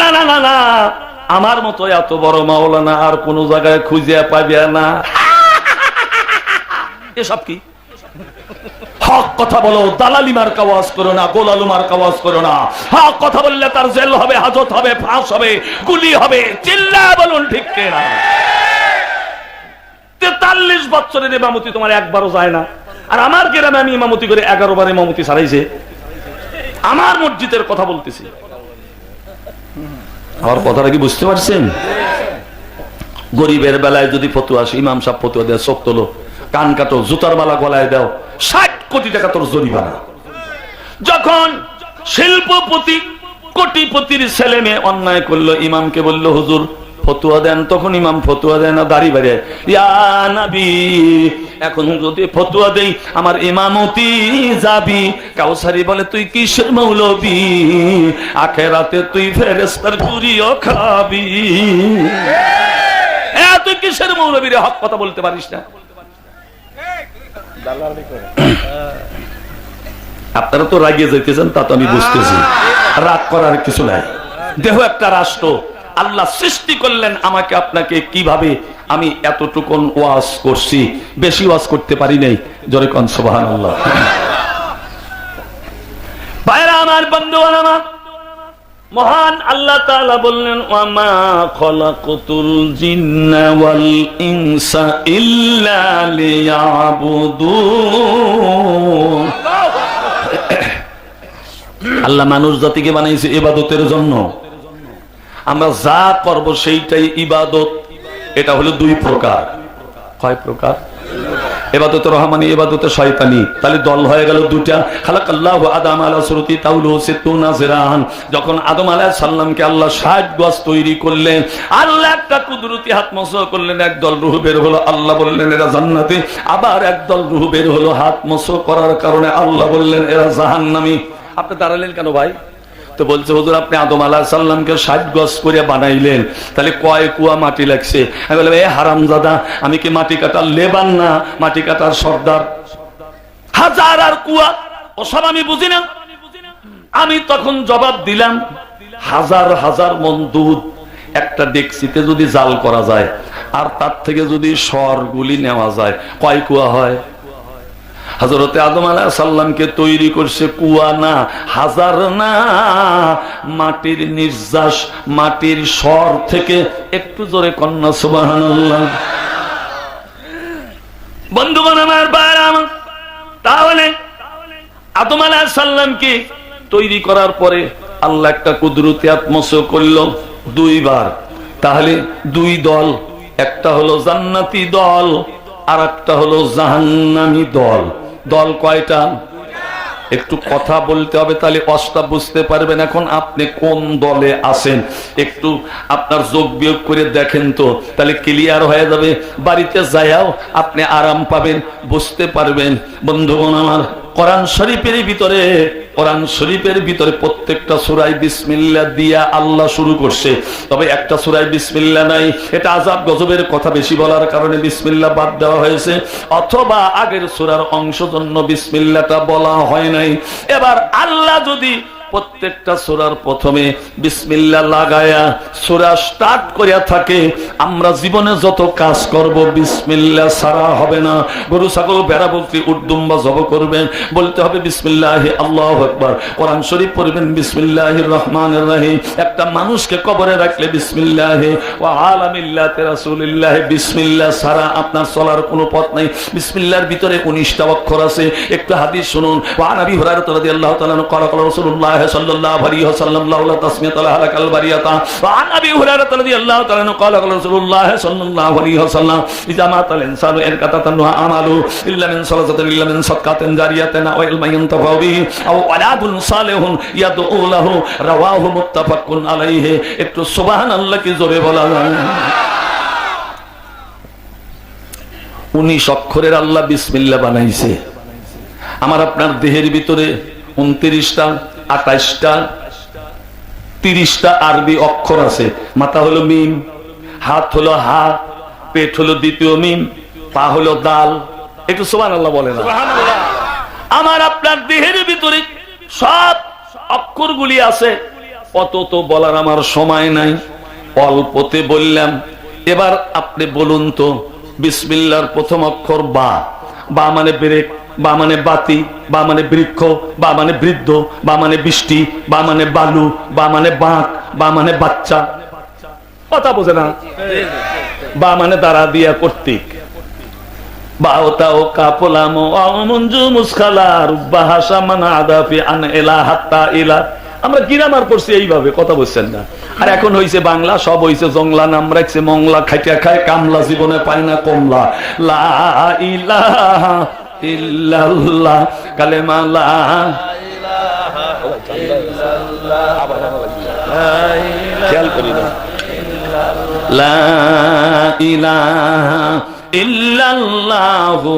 না না না না, আমার মতো এত বড় মাওলানা আর কোন জায়গায় খুঁজে পাবে না। এসব কি? হক কথা বলো, দালালি মার্কা ওয়াজ করো না, গোলালু মার্কা ওয়াজ করো না। হক কথা বললে তার জেল হবে, হাজত হবে, ফাঁস হবে, গুলি হবে। চিল্লায় বলুন ঠিক কিনা? 43 বছরের ইমামতি তোমার একবারও যায় না। আর আমার গ্রামে আমি ইমামতি করে 11 বার ইমামতি ছাড়াইছে। আমার মসজিদের কথা বলতেছি। আমার কথাটা কি বুঝতে পারছেন? গরিবের বেলায় যদি ফতুয়া আসে, ইমাম সাহেব ফতুয়া দেয়, চোখ তোলো, কান কাটো, জুতার মালা গলায় দাও, 60 কোটি টাকা তোর জরিমানা। যখন শিল্পপতি কোটিপতির ছেলে মেয়ে অন্যায় করলো, ইমামকে বলল হুজুর ফতুয়া দেন, তখন ইমাম ফতুয়া দেয় না, দাড়ি বাড়ে, ইয়া নবী এখন যদি ফতুয়া দেই আমার ইমামতি যাবি। কাউসারি বলে তুই কিসের মৌলবী, আখেরাতে তুই ফেরেশতার চুরিও খাবি। তুই কিসের মৌলবী রে, হক কথা বলতে পারিস না? আপনারা তো রাগিয়ে যাইতেছেন, তা তো আমি বুঝতেছি। রাগ করার কিছু নাই। দেহ একটা রাষ্ট্র, আল্লাহ সৃষ্টি করলেন আমাকে আপনাকে কিভাবে। আমি এতটুকুন ওয়াজ করছি, বেশি ওয়াজ করতে পারি নাই। জোরে কোন সুবহানাল্লাহ। ভাইরা আমার, বন্ধুগণ আমার, মহান আল্লাহ তাআলা বললেন ওয়ামা খলাকতুল জিন্না ওয়াল ইনসা ইল্লা লিয়াবুদুন। আল্লাহ মানুষ জাতিকে বানাইছে ইবাদতের জন্য। আমরা যা করব সেইটাই ইবাদত। এটা হলো 2 প্রকার। কয় প্রকার? ইবাদতে রহমানি, ইবাদতে শয়তানি। তাহলে দল হয়ে গেল 2টা। খালাকাল্লাহু আদম আলা সুরতি তাউলু সিত্তুনা জিরান। যখন আদম আলাইহিস সালামকে আল্লাহ 60 গজ তৈরি করলেন, আল্লাহ একটা কুদরতি হাত মসো করলেন, একদল রূহ বের হলো, আল্লাহ বললেন এরা জান্নাতি। আবার একদল রূহ বের হলো, হাত মসো করার কারণে আল্লাহ বললেন এরা জাহান্নামী। আপনি দাঁড়ালেন কেন ভাই? তো বলছে হুজুর আপনি আদম আলাইহিস সালামকে 60 গজ করে বানাইলেন, তাহলে কয় কুয়া মাটি লাগছে? আমি বললাম এ হারামজাদা, আমি কি মাটি কাটার লেবান না, মাটি কাটার সর্দার? হাজার আর কুয়া ওসব আমি বুঝি না। আমি তখন জবাব দিলাম, হাজার হাজার মন দুধ একটা ডেকচিতে যদি জাল করা যায়, আর তার থেকে যদি সরগুলি নেওয়া যায়, কয় কুয়া হয়? হযরতে আদম আলাইহিস সালামকে তৈরি করছে কুয়া না, হাজার না, মাটির নির্যাস, মাটির স্বর থেকে। একটু জোরে কন্যা সুবহানাল্লাহ। বন্ধুগণ আমার, ভাইরা আমার, তাহলে আদম আলাইহিস সালামকে তৈরি করার পরে আল্লাহ একটা কুদরতি আত্মসো করলো 2 বার। তাহলে 2 দল, একটা হলো জান্নাতি দল আর একটা হলো জাহান্নামী দল। দল কয়টা? একটু কথা বলতে হবে, তাহলে অষ্টা বুঝতে পারবেন। এখন আপনি কোন দলে আছেন একটু আপনার যোগ বিয়োগ করে দেখেন তো, তাহলে ক্লিয়ার হয়ে যাবে। বাড়িতে যায়াও আপনি আরাম পাবেন, বুঝতে পারবেন। বন্ধুগণ আমার, কোরআন শরীফের ভিতরে প্রত্যেকটা সূরায় বিসমিল্লাহ দিয়া আল্লাহ শুরু করছে, তবে একটা সূরায় বিসমিল্লাহ নাই। এটা আযাব গজবের কথা বেশি বলার কারণে বিসমিল্লাহ বাদ দেওয়া হয়েছে, অথবা আগের সূরার অংশ জন্য বিসমিল্লাহটা বলা হয় নাই। এবার আল্লাহ যদি প্রত্যেকটা সূরার প্রথমে বিসমিল্লাহ লাগায়া সূরা স্টার্ট করিয়া থাকে, আমরা জীবনে যত কাজ করব বিসমিল্লাহ ছাড়া হবে না। গরু ছাগল ভেড়া বকরি উট দুম্বা জব করবেন, বলতে হবে বিসমিল্লাহি আল্লাহু আকবার। কোরআন শরীফ পড়বেন বিসমিল্লাহির রহমানির রহিম। একটা মানুষকে কবরে রাখলে বিসমিল্লাহি ওয়া আলা মিল্লাতি রাসূলিল্লাহ, বিসমিল্লাহ ছাড়া আপনার চলার কোনো পথ নাই। বিসমিল্লাহর ভিতরে 19টা অক্ষর আছে। একটু হাদিস শুনুন। ওয়া নবী হুরায়রা রাদিয়াল্লাহু তাআলা ক্বালা রাসূলুল্লাহ সাল্লাল্লাহু আলাইহি ওয়াসাল্লাম লাউলা তাসমিয়াতু লাহালাকাল বারিয়াতা। ওয়া আন আবি হুরায়রা রাদিয়াল্লাহু তাআলা ক্বালা রাসূলুল্লাহ সাল্লাল্লাহু আলাইহি ওয়াসাল্লাম ইযা মাতাল ইনসানু ইনকাতাতান আমালু ইল্লা মিন সালাতাতিন ইল্লা মিন সাদকাতিন জারিয়াতিন আও ইলমিন ইয়ানতাফাউ বিহি আও ওয়ালাদুন সালিহুন ইয়াদউ লাহু, রাওয়াহু মুত্তাফাকুন আলাইহি। একটু সুবহানাল্লাহ কি জোরে বলা যায়। 19 অক্ষরের আল্লাহ বিসমিল্লাহ বানাইছে। আমার আপনার দেহের ভিতরে 29টা, 28টা, 30টা আরবি অক্ষর আছে। মাথা হলো মিম, হাত হলো হা, পেট হলো দ্বিতীয় মিম, পা হলো দাল। একটু সুবহানাল্লাহ বলেন। আমার আপনার দেহের ভিতরে সব অক্ষরগুলি আছে। অত তো বলার আমার সময় নাই, অল্পতে বললাম। এবার আপনি বলুন তো, বিসমিল্লাহর প্রথম অক্ষর বা, বা মানে ব্রেক, বা মানে বাতি, বা মানে বৃক্ষ, বা মানে বৃদ্ধ, বা মানে বৃষ্টি, বা মানে বালু, বা মানে বাঁক, বা মানে বাচ্চা। কথা বোঝে না? বা মানে দ্বারা দিয়া কর্তৃক, বা ওটা ও কাপলাম মঞ্জু মুসখালা রুব্বা হাসা মানা আদাফি আন এলা হাত্তা ইলা। আমরা গ্রামার পড়ছি এইভাবে, কথা বলছেন না। আর এখন হইছে বাংলা, সব হইছে জংলা, নাম রাখছে মংলা, খাইটা খায় কামলা, জীবনে পায় না কমলা। লা ইলাহা ইল্লাল্লাহ, কালেমা লা ইলাহা ইল্লাল্লাহ, খেয়াল করি না, লা ইলাহা ইল্লাল্লাহু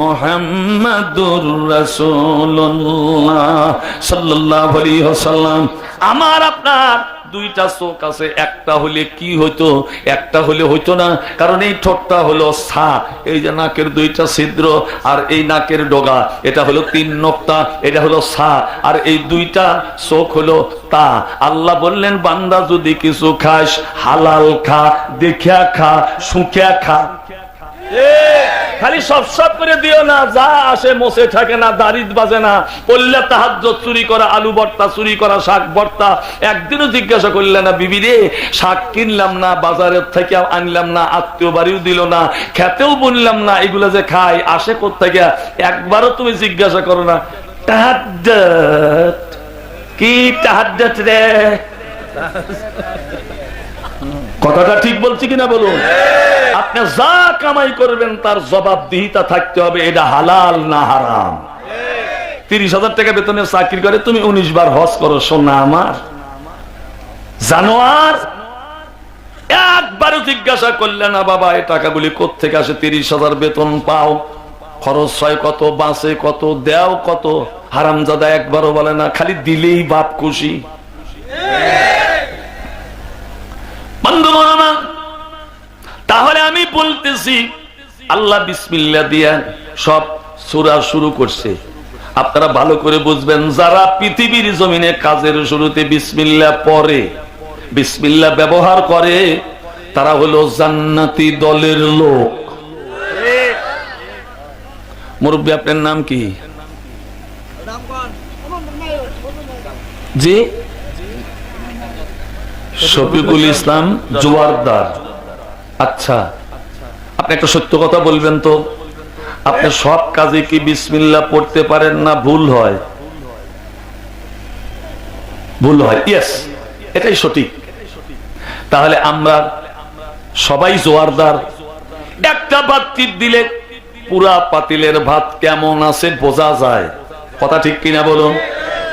মুহাম্মাদুর রাসূলুল্লাহ সাল্লাল্লাহু আলাইহি ওয়াসাল্লাম। আমার আপনার দুইটা চোখ আছে, একটা হলে কি হইতো, একটা হলে হইতো না। কারণ এই ঠোঁটটা হলো সা, এই যে নাকের দুইটা ছিদ্র আর এই নাকের ডগা, এটা হলো 3 নক্তা, এটা হলো সা, আর এই দুইটা চোখ হলো তা। আল্লাহ বললেন, বান্দা যদি কিছু খাস হালাল খা, দেখিয়া খা, সুখিয়া খা। খালি সব সব করে দিও না, যা আসে মোছে থাকে না, দাড়িত বাজে না। পড়লে তাহাজ্জুদ চুরি করা, আলু ভর্তা চুরি করা, শাক ভর্তা। একদিনও জিজ্ঞাসা করলে না, বিবি রে শাক কিনলাম না, বাজারের থেকে আনলাম না, আত্মীয় বাড়িও দিল না, খেতেও বললাম না, এগুলা যে খাই আসে কোত্থেকে, একবারও তুমি জিজ্ঞাসা করো না। তাহাজ্জুদ কি, তাহাজ্জুদ রে? কথাটা ঠিক বলছি কিনা বলুন? আপনি যা কামাই করবেন তার জবাবদিহিতা থাকতে হবে, এটা হালাল না হারাম। 30,000 টাকা বেতনের চাকরি করে তুমি 19 বার হজ করো, সোনা আমার জানোয়ার। একবারও জিজ্ঞাসা করলে না, বাবা এই টাকাগুলি কোত্থেকে আসে? 30,000 বেতন পাও, খরচ হয় কত, বাঁচে কত, দেও কত? হারামজাদা একবারও বলে না, খালি দিলেই বাপ খুশি। তাহলে আমি বলতেছি, আল্লাহ বিসমিল্লাহ দিয়া সব সূরা শুরু করছে। আপনারা ভালো করে বুঝবেন, যারা পৃথিবীর জমিনে কাজের শুরুতে বিসমিল্লাহ পড়ে, বিসমিল্লাহ ব্যবহার করে, তারা হলো জান্নাতি দলের লোক। মুরব্বী আপনার নাম কি? জি, শফিকুল ইসলাম জোয়ারদার। আচ্ছা, আপনি একটা সত্য কথা বলবেন তো, আপনি সব কাজে কি বিসমিল্লাহ পড়তে পারেন না? ভুল হয়, ভুল হয়। ইয়েস, এটাই সঠিক। তাহলে আমরা সবাই জোয়ারদার। একটা ভাত টিপ দিলে পুরা পাতিলের ভাত কেমন আছে বোঝা যায়। কথা ঠিক কিনা বলুন?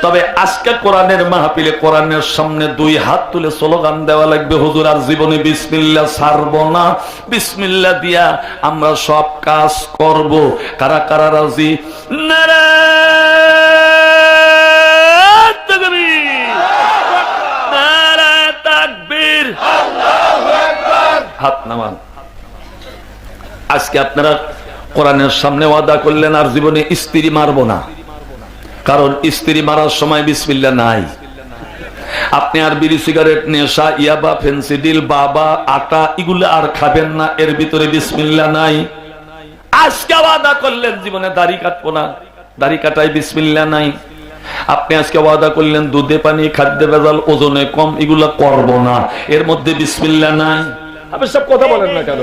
তবে আজকে কোরআনের মাহফিলে কোরআনের সামনে 2 হাত তুলে স্লোগান দেওয়া লাগবে, হুজুর আর জীবনে বিসমিল্লাহ ছাড়বো না, বিসমিল্লাহ দিয়া আমরা সব কাজ করব। কারা কারা রাজি? নারায়ে তাকবীর, নারায়ে তাকবীর, আল্লাহু আকবার। হাত নামান। আজকে আপনারা কোরআনের সামনে ওয়াদা করলেন আর জীবনে স্ত্রী মারবো না, কারণ স্ত্রী মারার সময় বিসমিল্লাহ নাই। আপনি আর বিড়ি, সিগারেট, নেশা, ইয়াবা, ফেন্সিডিল, বাবা, আটা এগুলো আর খাবেন না, এর ভিতরে বিসমিল্লাহ নাই। আজকে ওয়াদা করলেন জীবনে দাড়ি কাটবো না, দাড়ি কাটায় বিসমিল্লাহ নাই। আপনি আজকে ওয়াদা করলেন দুধে পানি, খাদ্য ভেজাল, ওজনে কম, এগুলা করবো না, এর মধ্যে বিসমিল্লাহ নাই। আপনি সব কথা বলেন না কেন?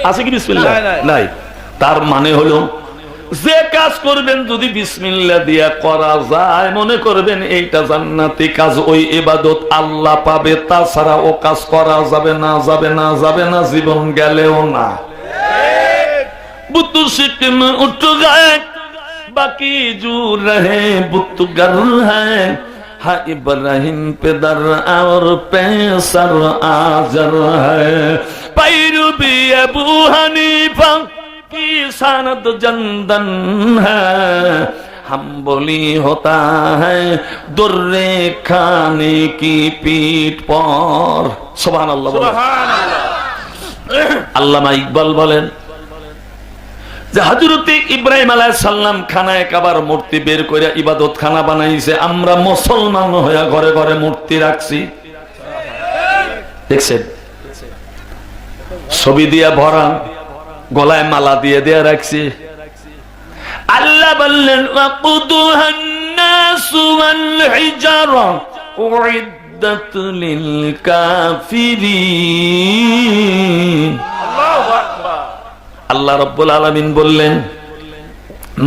আছে কি বিসমিল্লাহ? নাই। তার মানে হলো যে কাজ করবেন যদি বিসমিল্লাহ দিয়া করা যায়, মনে করবেন এইটা জান্নাতি কাজ, ওই ইবাদত আল্লাহ পাবে, তাছাড়া ও কাজ করা যাবে না, যাবে না, যাবে না, জীবন গেলেও না। বুতু সিকিম উঠ গায়ে বাকি জু রহে বুত গর হ্যায়, হা ইব্রাহিম পে দর আর পেসর আজর হ্যায়, पैरुबी अबू हनीफा की सनद जंदन है, हम बोली होता है दुर्रे खाने की पीठ पर। सुभान अल्लाह। अल्लामा इकबाल बोलेन যে হযরত ইব্রাহিম আলাইহিস সালাম খানায় কাবার মূর্তি বের করে ইবাদত খানা বানাইছে, আমরা মুসলমান হয়ে ঘরে ঘরে মূর্তি রাখছি। দেখছেন, ছবি দিয়া ভরা, গলায় মালা দিয়ে দেয়া রাখছি। আল্লাহ বললেন ওয়াকুদুহান নাসু ওয়াল হিজারা উইদ্দাত লিল কাফিরিন। আল্লাহু আকবার। আল্লাহ রাব্বুল আলামিন বললেন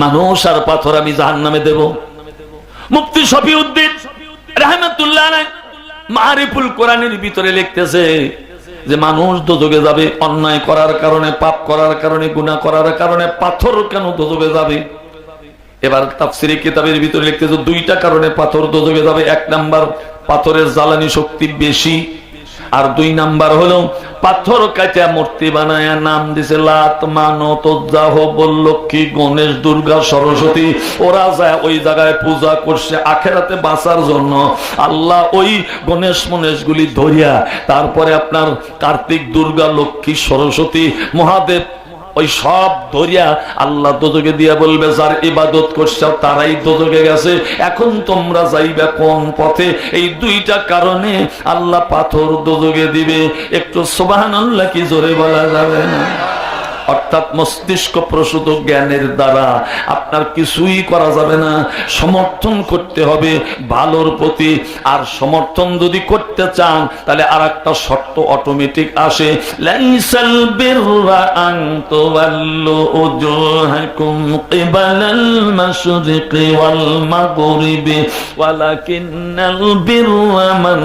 মানুষ আর পাথর আমি জাহান্নামে দেব। মুফতি শফিউদ্দিন রাহমাতুল্লাহ আলাইহি মারিফুল কোরআনের ভিতরে লিখতেছে যে মানুষ দোজখে যাবে অন্যায় করার কারণে, পাপ করার কারণে, গুনাহ করার কারণে। পাথর কেন দোজখে যাবে? এবার তাফসীরে কিতাবের ভিতরে লিখতেছে দুইটা কারণে পাথর দোজখে যাবে। এক নাম্বার, পাথরের জ্বালানি শক্তি বেশি, আর দুই নাম্বার হলো পাথর কাটা মূর্তি বানায়া নাম দিছে লাত, মানত, উজ্জাহ, লক্ষ্মী, গণেশ, দুর্গা, সরস্বতী। ওরা যায় ওই জায়গায় পূজা করছে আখেরাতে বাঁচার জন্য। আল্লাহ ওই গণেশ মনেশগুলি ধরিয়া তারপরে আপনার কার্তিক, দুর্গা, লক্ষ্মী, সরস্বতী, মহাদেব ওই সব ধরিয়া আল্লাহ দোজখে দিয়া বলবে যার ইবাদত করছে তারাই দোজখে গেছে, এখন তোমরা যাইবে কোন পথে? এই দুইটা কারণে আল্লাহ পাথর দোজখে দিবে। একটু সুবহানাল্লাহ কি জোরে বলা যাবে না? অর্থাৎ মস্তিষ্ক প্রসূত জ্ঞানের দ্বারা আপনার কিছুই করা যাবে না, সমর্থন করতে হবে ভালোর প্রতি। আর সমর্থন যদি করতে চান তাহলে আরেকটা শর্ত অটোমেটিক আসে, লাইসাল বিররা আন তুওয়াল্লু উজুহাকুম কিবালাল মাশরিকি ওয়াল মাগরিবি ওয়ালাকিন্নাল বিররা মান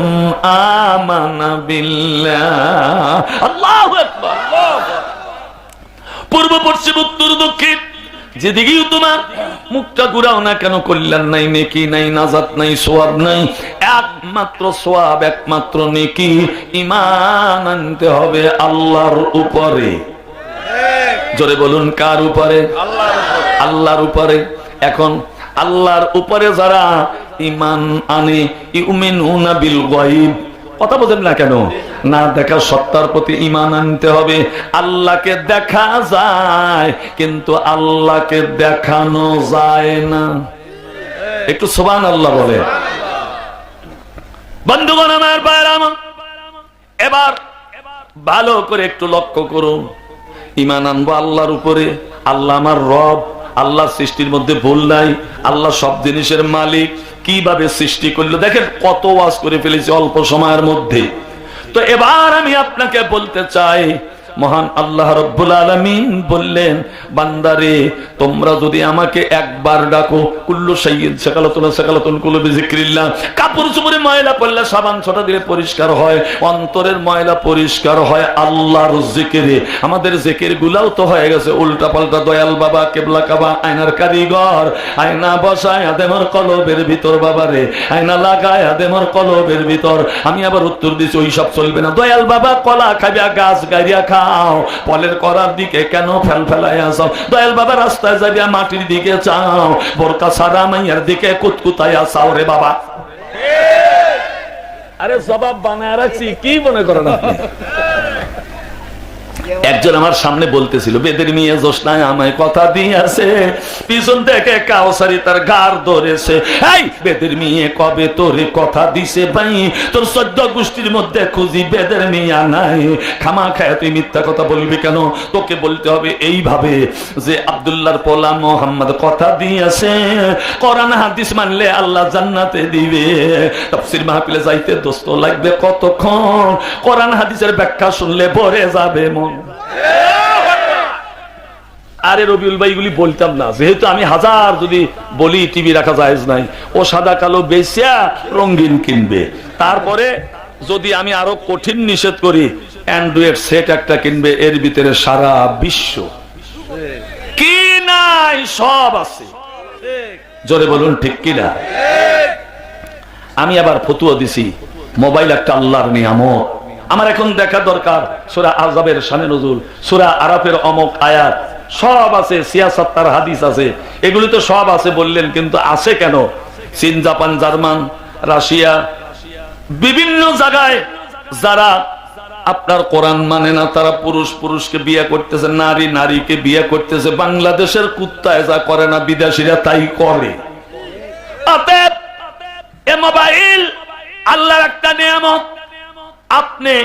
আমানা বিল্লাহ। আল্লাহু আকবার। পূর্ব, পশ্চিম, উত্তর, দক্ষিণ যেদিকেই তোমার মুখটা ঘুরাও না কেন, কল্যাণ নাই, নেকি নাই, নাজাত নাই, সওয়াব নাই। একমাত্র সওয়াব, একমাত্র নেকি। ঈমান আনতে হবে আল্লাহর উপরে। জোরে বলুন কার উপরে? আল্লাহর উপরে। এখন আল্লাহর উপরে যারা ঈমান আনে, ইউমিনুনা বিল গায়ব, কথা বলেন না কেন? না দেখা সত্তার প্রতি ঈমান আনতে হবে। আল্লাহকে দেখা যায় কিন্তু আল্লাহকে দেখানো যায় না। একটু সুবহানাল্লাহ বলে। বন্ধুগণ আমার, ভাইরা আমার, এবার ভালো করে একটু লক্ষ্য করুন। ঈমান আনবো আল্লাহর উপরে। আল্লাহ আমার রব, আল্লাহ সৃষ্টির মধ্যে ভুল নাই, আল্লাহ সব জিনিসের মালিক। কিভাবে সৃষ্টি করলো দেখেন, কত ওয়াজ করে ফেলেছি অল্প সময়ের মধ্যে। তো এবার আমি আপনাকে বলতে চাই, মহান আল্লাহ রাব্বুল আলামিন বললেন বান্দারে তোমরা যদি আমাকে একবার ডাকো, কুল্লু শাইইন সাকালাতুন সাকালাতুন কুল্লু বিযিকরিল্লাহ। কাপড় চোপড়ে ময়লা পড়লে সাবান ছোটা দিলে পরিষ্কার হয়, অন্তরের ময়লা পরিষ্কার হয় আল্লাহর জিকিরে। আমাদের জিকির গুলাও তো হয়ে গেছে উল্টা পাল্টা। দয়াল বাবা কেবলা কাবা আয়নার কারিগর, আয়না বসায় আদেমর কলবের ভিতর, বাবারে আয়না লাগায় আদেমর কলবের ভিতর। আমি আবার উত্তর দিচ্ছি ওই সব চলবে না। দয়াল বাবা কলা খাইয়া গাছ গাইয়া খাও, ফলের করার দিকে কেন ফেল ফেলাইয়া যাও? দয়াল বাবা রাস্তায় যাইয়া মাটির দিকে চাও, বোরকা সারা মাইয়ার দিকে কুতকুতাইয়া চাও রে বাবা। আরে জবাব বানায় রাখছি, কি মনে করেন আপনি? একজন আমার সামনে বলতেছিল বেদের মেয়ে জোসনায় আমায় কথা দিয়েছে, পিছন থেকে কাউসারি তার গার ধরেছে। এই বেদের মেয়ে কবে তোরে কথা দিছে ভাই? তোর 14 গোষ্ঠীর মধ্যে খুঁজি বেদের মেয়ে নাই। খামা খায় তুই মিথ্যা কথা বলবি কেন? তোকে বলতে হবে এইভাবে যে আব্দুল্লাহর পোলা মোহাম্মদ কথা দিয়েছে, কোরআন হাদিস মানলে আল্লাহ জান্নাতে দিবে। তাফসীর মাহফিলে যাইতে দোস্ত লাগবে কতক্ষণ, কোরআন হাদিসের ব্যাখ্যা শুনলে ভরে যাবে মন। আরে রবিউল ভাই এগুলি বলতাম না, যেহেতু আমি হাজার যদি বলি টিভি রাখা জায়েজ নাই। ও সাদা কালো বেচিয়া রঙিন কিনবে। তারপরে যদি আমি আরো কঠিন নিষেধ করি, অ্যান্ড্রয়েড সেট একটা কিনবে, এর ভিতরে সারা বিশ্ব কি নাই সব আছে। জোরে বলুন ঠিক কিনা? আমি আবার ফতুয়া দিছি মোবাইল একটা আল্লাহর নিয়ামত। আমার এখন দেখা দরকার সূরা আযাবের শানে নজুল, সূরা আরাফের অমক আয়াত সব আছে, সিয়াসাত তার হাদিস আছে, এগুলি তো সব আছে বললেন, কিন্তু আছে কেন? চীন, জাপান, জার্মান, রাশিয়া, বিভিন্ন জায়গায় যারা আপনার কোরআন মানে না, তারা পুরুষ পুরুষকে বিয়ে করতেছে, নারী নারীকে বিয়ে করতেছে। বাংলাদেশের কুত্তায় যা করে না বিদেশিরা তাই করে। অতএব এ মোবাইল আল্লাহর একটা নিয়ামত। আপনি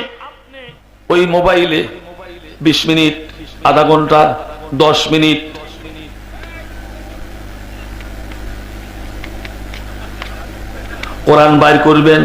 ওই মোবাইলে 20 মিনিট, আধা ঘন্টা, 10 মিনিট কোরআন বাইর করবেন,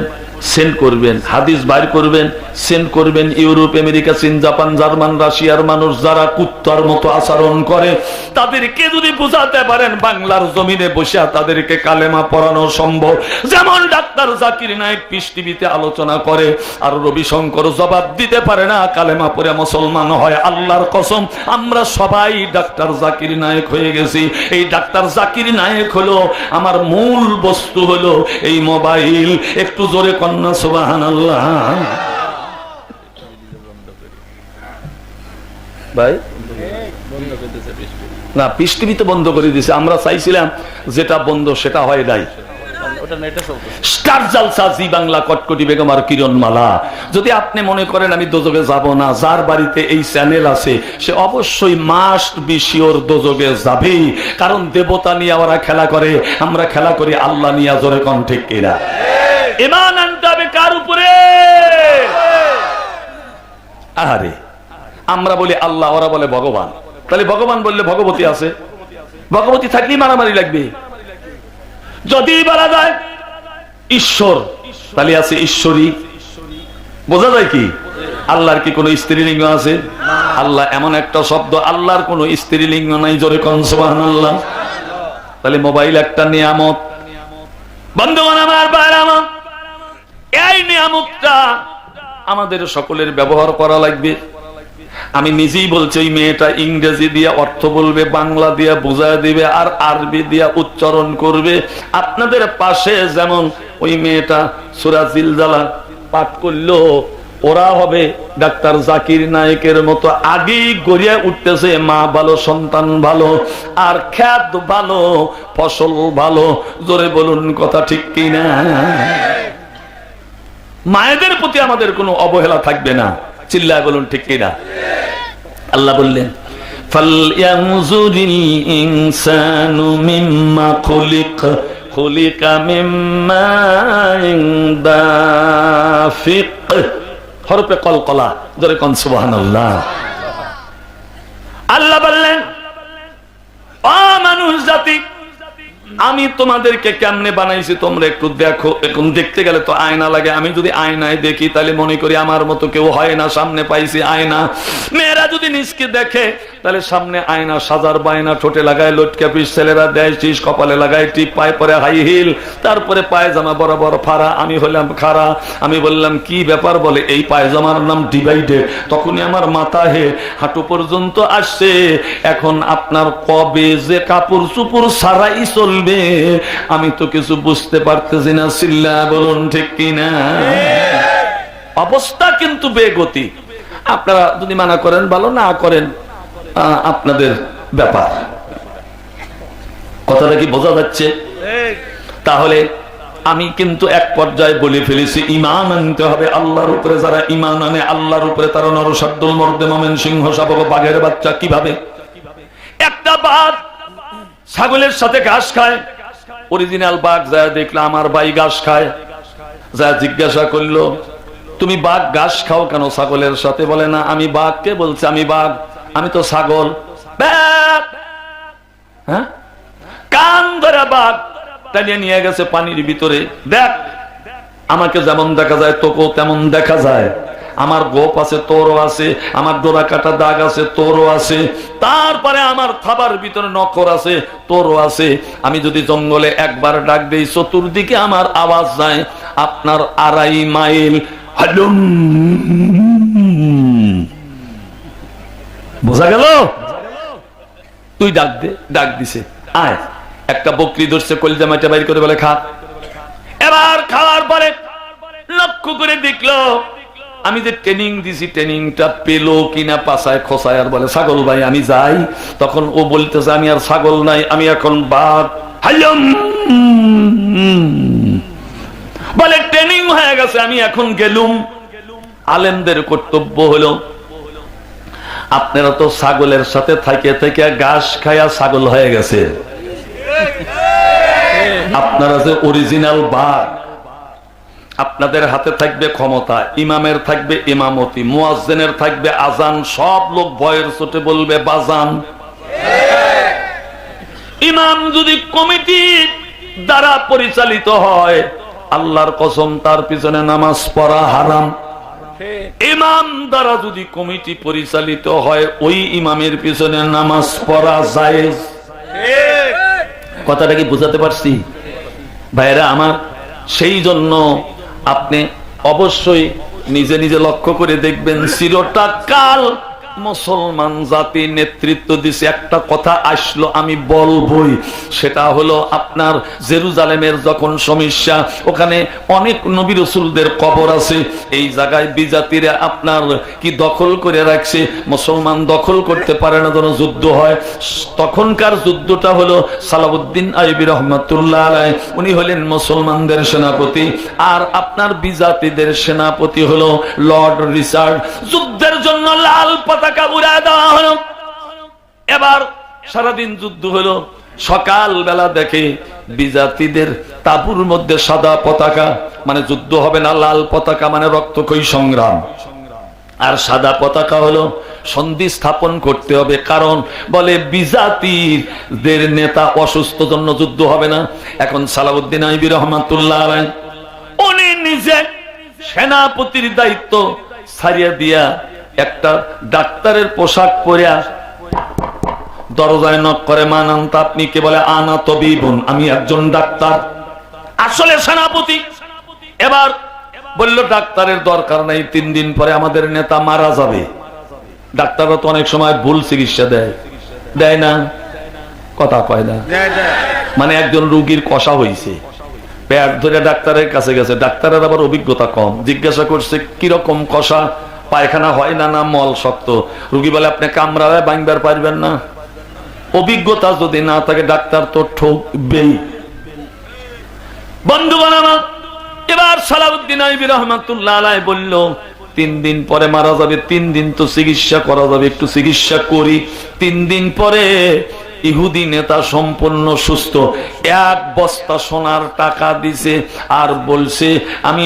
সেন্ড করবেন, হাদিস বাইর করবেন, সেন্ড করবেন। ইউরোপ, আমেরিকা, চীন, জাপান, জার্মান, রাশিয়ার মানুষ যারা কুত্তার মতো আচরণ করে, তাদেরকে যদি বুঝাতে পারেন বাংলার জমিনে বসে তাদেরকে কালেমা পড়ানো সম্ভব, যেমন ডাক্তার জাকির নায়েক পিস টিভিতে আলোচনা করে, আর রবিশঙ্কর জবাব দিতে পারে না, কালেমা পড়ে মুসলমান হয়। আল্লাহর কসম, আমরা সবাই ডাক্তার জাকির নায়েক হয়ে গেছি। এই ডাক্তার জাকির নায়েক হলো আমার মূল বস্তু হলো এই মোবাইল। একটু জোরে কন্যা সুবহানাল্লাহ। ভাই না, পিস টিভিতে বন্ধ করে দিয়েছে। আমরা চাইছিলাম যেটা বন্ধ সেটা হয় নাই। স্টার জালসা, জি বাংলা, কটকটি বেগম আর কিরণমালা। যদি আপনি মনে করেন আমি দোজগে যাব না, যার বাড়িতে এই চ্যানেল আছে সে অবশ্যই মাস্ট বি শিওর দোজগে যাবে। কারণ দেবতা নিয়ে ওরা খেলা করে, আমরা খেলা করি আল্লাহ নিয়ে। জোরে কোন ঠিক কিনা? ঈমান আনতে হবে কার উপরে? আরে আমরা বলি আল্লাহ, ওরা বলে ভগবান। তাহলে ভগবান বললে ভগবতী আছে, ভগবতী থাকলেই মারামারি লাগবে। যদি বলা যায় ঈশ্বর, তাহলে আছে ঈশ্বরী। বোঝা যায় কি? আল্লাহর কি কোনো স্ত্রীলিঙ্গ আছে? আল্লাহ এমন একটা শব্দ, আল্লাহর কোনো স্ত্রীলিঙ্গ নাই। জোরে কোন সুবহানাল্লাহ। তাহলে মোবাইল একটা নিয়ামত। বন্ধুগণ আমার, ভাইরা আমার, এই নিয়ামতটা আমাদের সকলের ব্যবহার করা লাগবে। আমি নিজেই বলছি, ওই মেয়েটা ইংরেজি দিয়ে অর্থ বলবে, বাংলা দিয়ে বুঝায় দিবে, আর আরবি দিয়ে উচ্চারণ করবে। আপনাদের পাশে যেমন ওই মেয়েটা সূরা জিলজালা পাঠ করলো, ওরা হবে ডাক্তার জাকির নায়েকের মতো আগেই গড়িয়ে উঠতেছে। মা ভালো, সন্তান ভালো, আর খ্যাত ভালো, ফসল ভালো। জোরে বলুন কথা ঠিক কিনা? মায়েদের প্রতি আমাদের কোনো অবহেলা থাকবে না। চিল্লায় বলুন ঠিক কিনা? আল্লাহ বললেন, ফালইয়ানজুরিল ইনসানু মিম্মা খুলিকা মিম্মা দাফিক। হরফে কলকলা। জোরে কোন সুবহানাল্লাহ। আল্লাহ বললেন, ও মানুষ জাতি, আমি তোমাদেরকে কেমনে বানাইছি তোমরা একটু দেখো। এখন দেখতে গেলে তো আয়না লাগে। আমি যদি আয়নায় দেখি তাহলে মনে করি আমার মতো কেউ হয় না, সামনে পাইছি আয়না। মেয়েরা যদি নিজকে দেখে তাহলে সামনে আয়না, সাজার বায়না, ঠোঁটে লাগায় লটকা পিস, ছেলেরা দেয় চিস, কপালে লাগায় টিপ, পায়ে পরে হাই হিল, তারপরে পায়জামা বরাবর ফাড়া। আমি হলাম খাড়া। আমি বললাম কি ব্যাপার? বলে এই পায়জামার নাম ডিভাইডেড। তখনই আমার মাথা হাঁটু পর্যন্ত আসছে। এখন আপনার কবে যে কাপড় চুপড় সারাই চলবে আমি তো কিছু বুঝতে পারতেছি না। চিল্লা বলুন ঠিক কিনা? অবস্থা কিন্তু বেগতি। আপনারা যদি মানা করেন ভালো, না করেন আপনাদের ব্যাপার। কথাটা কি বোঝা যাচ্ছে? তাহলে আমি কিন্তু এক পর্যায়ে বলে ফেলেছি, ঈমান আনতে হবে আল্লাহর উপরে। যারা ঈমান আনে আল্লাহর উপরে তারা নরসাদ্দুল মর্দে মোমেন, সিংহ, শাবক, বাঘের বাচ্চা। কিভাবে? একটা বাঘ ছাগলের সাথে ঘাস খায়। অরিজিনাল বাঘ যায় দেখলো আমার ভাই ঘাস খায়, যা জিজ্ঞাসা করলো তুমি বাঘ ঘাস খাও কেন ছাগলের সাথে? বলে না, আমি বাঘকে বলছি আমি বাঘ, আমি তো ছাগল। হ্যাঁ, কান ধরে বাঘ টানিয়ে নিয়ে গেছে পানির ভিতরে। দেখ, আমাকে যেমন দেখা যায় তোকেও তেমন দেখা যায়। আমার গোপ আছে, তোরও আছে। আমার ডোরা কাটা দাগ আছে, তোরও আছে। তারপরে আমার থাবার ভিতরে নখর আছে, তোরও আছে। আমি যদি জঙ্গলে একবার ডাক দেই চতুর্দিকে আমার আওয়াজ যায়। আপনার 2.5 মাইল হালুম। বোঝা গেল? তুই ডাক দে। ডাক দিছে, আয়। একটা বকরি ধরছে, কলিজা মাইটা বাইর করে বলে খা। এবার খাওয়ার পরে লক্ষ্য করে দেখলো আমি যে ট্রেনিং দিছি ট্রেনিংটা পেলো কিনা পাছায় খোসায়। আর বলে ছাগল ভাই আমি যাই। তখন ও বলতেছে আমি আর ছাগল নাই, আমি এখন বাঘ। হালুম। বলে ট্রেনিং হয়ে গেছে, আমি এখন গেলুম। আলেমদের কর্তব্য হলো, আপনারা তো ছাগলের সাথে থাকে থেকে ঘাস খায়া ছাগল হয়ে গেছে, আপনারা যে অরিজিনাল বাঘ, আপনাদের হাতে থাকবে ক্ষমতা, ইমামের থাকবে ইমামতি, মুয়াজ্জিনের থাকবে আজান, সব লোক ভয়ের চোটে বলবে বাজান। ইমাম যদি কমিটি দ্বারা পরিচালিত হয়, আল্লাহর কসম তার পিছনে নামাজ পড়া হারাম। ইমাম দ্বারা যদি কমিটি পরিচালিত হয়, ওই ইমামের পিছনে নামাজ পড়া জায়েজ। কথাটা কি বুঝাতে পারছি ভাইরা আমার? সেই জন্য আপনি অবশ্যই নিজে নিজে লক্ষ্য করে দেখবেন, চিরটা কাল মুসলমান জাতি নেতৃত্ব দিছে, একটা কথা আসলো আমি বলবই, সেটা হলো আপনার জেরুজালেমের যখন সমস্যা, ওখানে অনেক নবী রাসূলদের কবর আছে, এই জায়গায় বিজাতিরা আপনার কি দখল করে রাখছে, মুসলমান দখল করতে পারে না, যেন যুদ্ধ হয়। তখনকার যুদ্ধটা হলো সালাউদ্দিন আইয়ুবী রহমাতুল্লাহ আলাইহি, উনি হলেন মুসলমানদের সেনাপতি, আর আপনার বিজাতিদের সেনাপতি হলো লর্ড রিচার্ড। যুদ্ধের জন্য লাল পতাকা উড়ায় দেওয়া হলো। এবার সারাদিন যুদ্ধ হলো, সকাল বেলা দেখে বিজাতিদের তাঁবুর মধ্যে সাদা পতাকা, মানে যুদ্ধ হবে না, লাল পতাকা মানে রক্তক্ষয়ী সংগ্রাম, আর সাদা পতাকা হলো সন্ধি স্থাপন করতে হবে, কারণ বলে বিজাতিদের নেতা অসুস্থ, জন্য যুদ্ধ হবে না। এখন সালাউদ্দিন আইয়ুবী রহমাতুল্লাহ আলাইহি উনি নিজে সেনাপতির দায়িত্ব ছাড়িয়ে দিয়া একটা ডাক্তারের পোশাক পরিয়া দরজায় নক করে, মান আনতা, আপনি কে? বলে আনা তবিবুন, আমি একজন ডাক্তার, আসলে সেনাপতি। এবার বলল ডাক্তারের দরকার নাই, 3 দিন পরে আমাদের নেতা মারা যাবে। ডাক্তাররা তো অনেক সময় ভুল চিকিৎসা দেয় না, কথা কয় না, মানে একজন রোগীর কষা হয়েছে, পেট ধরে ডাক্তারের কাছে গেছে, ডাক্তারের আবার অভিজ্ঞতা কম, জিজ্ঞাসা করছে কিরকম কষা, পায়খানা হয় না, না মল শক্ত? রোগী বলে আপনি কামড়ায় ভাঙবার পারবেন না। অভিজ্ঞতা যদি না থাকে ডাক্তার তো ঠকবেই। বন্ধুগণ আমার, এবার সালাউদ্দিন আইয়ুবী রহমাতুল্লাহ আলাইহি বলল 3 দিন পরে মারা যাবে, 3 দিন তো চিকিৎসা করা যাবে, একটু চিকিৎসা করি। 3 দিন পরে ইহুদি নেতা সম্পূর্ণ সুস্থ, 1 বস্তা সোনার টাকা দিছে, আর বলছে আমি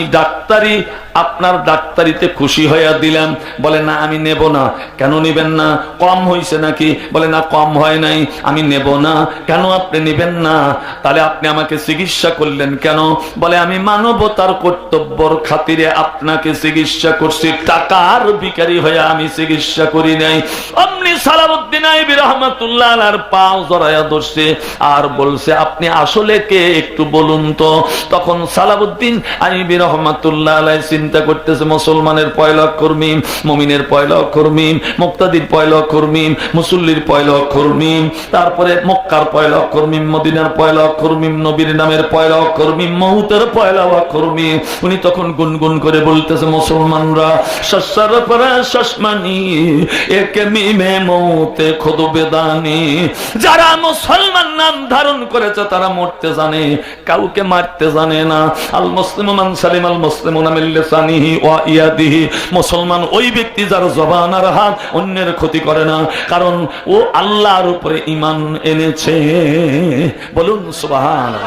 আপনার ডাক্তারিতে খুশি হইয়া দিলাম। বলে না আমি নেব না। কেন নিবেন না? কম হয়েছে নাকি? বলে না কম হয় নাই, আমি নেব না। কেন আপনি নিবেন না? তাহলে আপনি আমাকে চিকিৎসা করলেন কেন? বলে আমি মানবতার কর্তব্যর খাতিরে আপনাকে চিকিৎসা করছি, টাকার ভিখারি হয়ে আমি চিকিৎসা করি নাই। অমনি সালাউদ্দিন আইয়ুবী রাহমাতুল্লাহ আলাইহির পাও জড়ায়া ধরছে আর বলছে আপনি আসলে কে একটু বলুন তো। তখন সালাউদ্দিন আইয়ুবী রাহমাতুল্লাহ আলাইহি চিন্তা করতেছে, মুসলমানের পয়লা কর্মী, মুমিনের পয়লা কর্মী, মুক্তাদির পয়লা কর্মী, মুসল্লির পয়লা কর্মী, তারপরে মক্কার পয়লা কর্মী, মদিনার পয়লা কর্মী, নবীর নামের পয়লা কর্মী, মউতের পয়লা কর্মী। উনি তখন গুনগুন করে বলতেছে, মুসলমানরা শস্যর পরে শশমানি একে মিমে মউতে খুদ বেদানি। যারা মুসলমান নাম ধারণ করেছে তারা মরতে জানে, কাউকে মারতে জানে না। আল মুসলিমু মান সালিমাল মুসলিমুনা মিন লিসানিহি ওয়া ইয়াদিহি। মুসলমান ওই ব্যক্তি যার জবান আর হাত অন্যের ক্ষতি করে না, কারণ ও আল্লাহর উপরে ঈমান এনেছে। বলুন সুবহানাল্লাহ।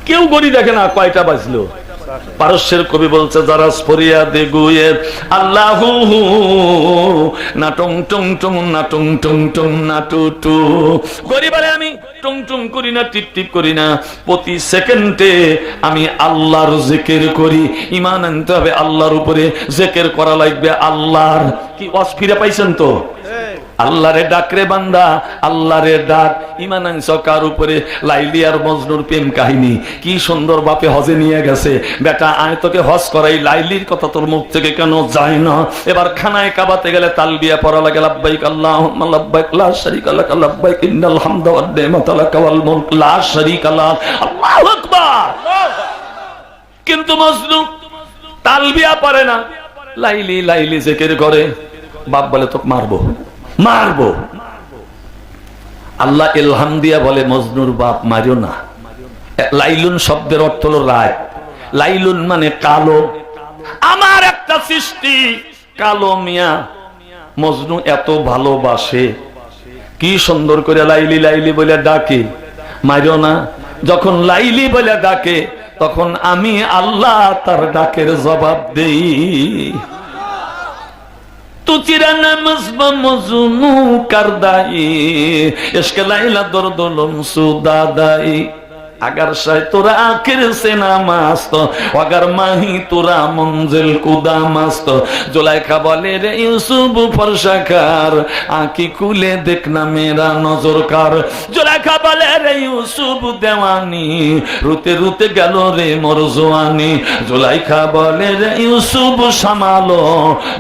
কেউ গড়ি দেখে না কয়টা বাজলো। পারস্যের কবি বলছে, যারা ফরিয়া দে গুয়ে আল্লাহু না টং টং টং না টং টং টং না টু টু। গরিবারে আমি টং টং করি না, টিপ টিপ করি না, প্রতি সেকেন্ডে আমি আল্লাহর জিকির করি। ঈমান আনতে হবে আল্লাহর উপরে, জিকির করা লাগবে আল্লাহর। কি ওয়াজ ফিরে পাইছেন তো? আল্লাহরে ডাক রে বান্দা, আল্লাহরে ডাক। ঈমান আনছো কার উপরে? লাইলি আর মজনুর প্রেম কাহিনী কি সুন্দর বাপে হজে নিয়ে গেছে। বেটা আয় তোকে হজ করাই, লাইলির কথা তোর মুখ থেকে কেন যায় না? এবার খানায় কাবাতে গেলে তালবিয়া পড়া লাগে, লাব্বাইক আল্লাহুম্মা লাব্বাইক লা শারীকা লাক লাব্বাইক ইন্নাল হামদা ওয়ান নি'মাতা লাক ওয়াল মুলক লা শারীকা লাক। আল্লাহু আকবার। কিন্তু মজনু তালবিয়া পড়ে না, লাইলি লাইলি জিকির করে। বাপ বলে তোকে মারবো মারবো। আল্লাহ ইলহাম দিয়া বলে, মজনুর বাপ মারিও না। লাইলুন শব্দের অর্থ হলো রাত। লাইলুন মানে কালো, আমার একটা সৃষ্টি কালো মিয়া। মজনু এত ভালোবাসে, কি সুন্দর করে লাইলি লাইলি বলে ডাকে, মাইরো না। যখন লাইলি বলে ডাকে তখন আমি আল্লাহ তার ডাকের জবাব দেই। তু চিরানা মজবা মজনু কারদাই ইশক লাইলা দরদলম সুদাদাই। अगर शाय तुरा आखिर से ना मस्त, अगर माही तुरा मंजिल कुदा मस्त। जुलाइखा बोले रे यूसुफ फरशाकार, आँखी खुले देखना मेरा नजर कर। जुलाइखा बोले रे यूसुफ देवानी, रुते रुते गेलो रे मोर जवानी। जुलाइखा बोले रे यूसुफ सामालो,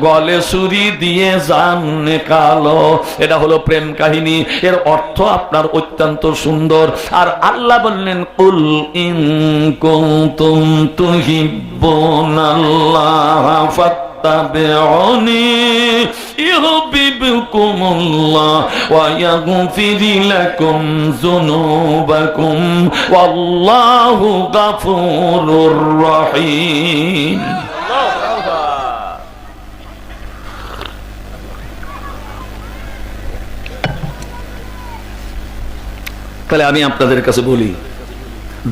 गले छुरी दिए जान निकालो। এটা হলো প্রেম কাহিনী, এর অর্থ আপনার অত্যন্ত সুন্দর। আর আল্লাহ বললেন কুল ইন কুনতুম তুহিব্বুনাল্লাহ ফাত্তাবিউনি ইউহিব্বুকুমুল্লাহ ওয়া ইয়াগফির লাকুম যুনুবাকুম ওয়াল্লাহু গফুরুর রহিম। তাহলে আমি আপনাদের কাছে বলি,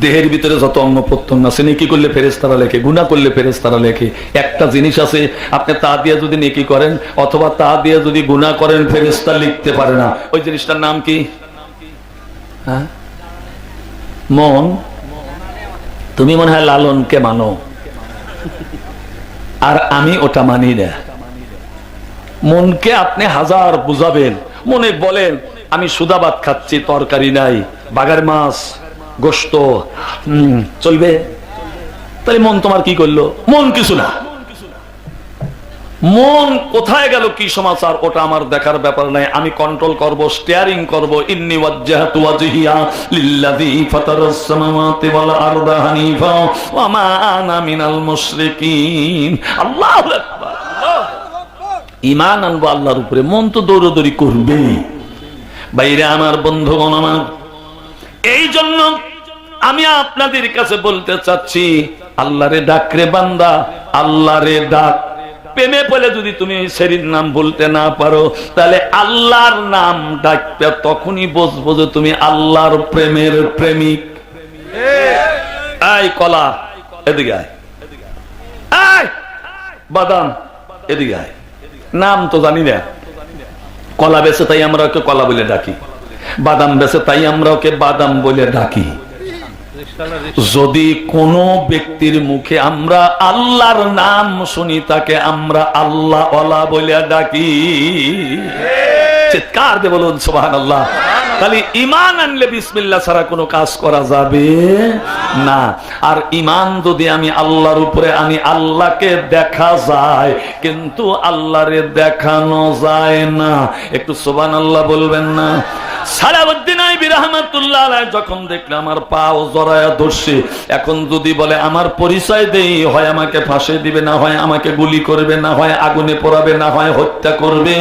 দেহের ভিতরে যত অঙ্গ প্রত্যঙ্গ আছে, নেকি করলে ফেরেশতারা লেখে, গুনাহ করলে ফেরেশতারা লেখে। একটা জিনিস আছে, আপনি তা দিয়ে যদি নেকি করেন অথবা তা দিয়ে যদি গুনাহ করেন ফেরেশতা লিখতে পারে না। ওই জিনিসটার নাম কি? হ্যাঁ, মন। তুমি মনে হয় লালনকে মানো, আর আমি ওটা মানি না। মনকে আপনি হাজার বুঝাবেন, মনে বলেন আমি সুদা ভাত খাচ্ছি, তরকারি নাই, বাগার মাছ, গোশত, চলবে? তাহলে মন তোমার কি করলো? মন কিছু না। মন কোথায় গেল, কি সমাচার, ওটা আমার দেখার ব্যাপার নাই। আমি কন্ট্রোল করব, স্টিয়ারিং করব। ইন্নী ওয়াজ্জাহতু ওয়াজহিয়া লিল্লাযী ফাতারাস সামাওয়াতি ওয়াল আরদা হানিফা ওয়া মা আনা মিনাল মুশরিকিন। আল্লাহু আকবার। ঈমান আনবো আল্লাহর উপরে, মন তো দৌড়াদৌড়ি করবেই। বাইরে আমার বন্ধুগণ আমার, এই জন্য আমি আপনাদের কাছে বলতে চাচ্ছি, আল্লাহরে ডাক রে বান্দা, আল্লাহরে ডাক। প্রেমে বলে যদি তুমি ওই শরীর নাম বলতে না পারো, তাহলে আল্লাহর নাম ডাকবে, তখনই বুঝবো যে তুমি আল্লাহর প্রেমের প্রেমিক। এই কলা এদিকে আয়, এই বাদাম এদিকে আয়। নাম তো জানি না, কলা বেছে তাই আমরা ওকে কলা বলে ডাকি, বাদাম বেছে তাই আমরা ওকে বাদাম বলে ডাকি। যদি কোন ব্যক্তির মুখে আমরা আল্লাহর নাম শুনি, তাকে আমরা আল্লাহ ওয়ালা বলে ডাকি। চিৎকার দিয়ে বলুন সুবহানাল্লাহ। খালি ঈমান আনলে বিসমিল্লাহ ছাড়া কোনো কাজ করা যাবে না। আর ঈমান যদি আমি আল্লাহর উপরে আনি, আল্লাহকে দেখা যায় কিন্তু আল্লাহরে দেখানো যায় না। একটু সুবহানাল্লাহ বলবেন না? সালাউদ্দিন আইবি রাহমাতুল্লাহ আলাইহি যখন দেখলাম আমার পাও জড়ায়া ধরছে, এখন যদি বলে আমার পরিচয় দেই, হয় আমাকে ফাঁসি দিবে, না হয় আমাকে গুলি করবে, না হয় আগুনে পোড়াবে, না হয় হত্যা করবে।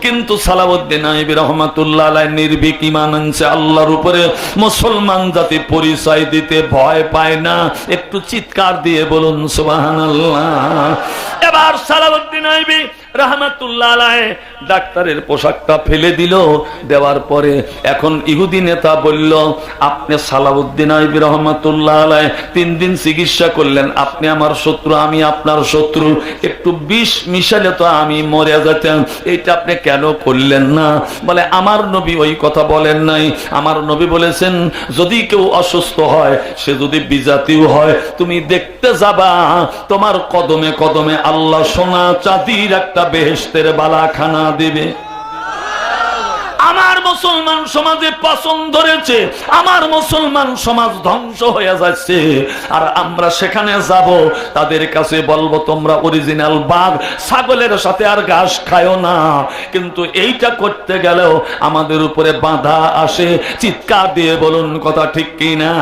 কিন্তু সালাউদ্দিন আইবি রাহমাতুল্লাহ আলাইহি নির্ভীক ঈমান আনছে আল্লাহর উপরে। মুসলমান জাতি পরিচয় দিতে ভয় পায় না। একটু চিৎকার দিয়ে বলুন সুবহানাল্লাহ। এবার সালাউদ্দিন আইবি রাহমাতুল্লাহ আলাইহি ডাক্তারের পোশাকটা ফেলে দিল, দেওয়ার পরে এখন ইহুদি নেতা বলল, আপনি সালাউদ্দিন আইবি রাহমাতুল্লাহ আলাইহি 3 দিন চিকিৎসা করলেন, আপনি আমার শত্রু, আমি আপনার শত্রু, একটু বিষ মিশালে তো আমি মরে যেতাম, এইটা আপনি কেন করলেন না? বলে আমার নবী ওই কথা বলেন নাই। আমার নবী বলেছেন যদি কেউ অসুস্থ হয়, সে যদি বিজাতিও হয়, তুমি দেখতে যাবা, তোমার কদমে কদমে আল্লাহ সোনা চাঁদির একটা বেহেশতের বালাখানা দিবে। আমার মুসলমান সমাজে পছন্দ ধরেছে, আমার মুসলমান সমাজ ধ্বংস হয়ে যাচ্ছে, আর আমরা সেখানে যাব, তাদের কাছে বলবো তোমরা অরিজিনাল বাঘ ছাগলের সাথে আর ঘাস খায়ও না। কিন্তু এইটা করতে গেলেও আমাদের উপরে বাধা আসে। চিৎকার দিয়ে বলুন কথা ঠিক কিনা?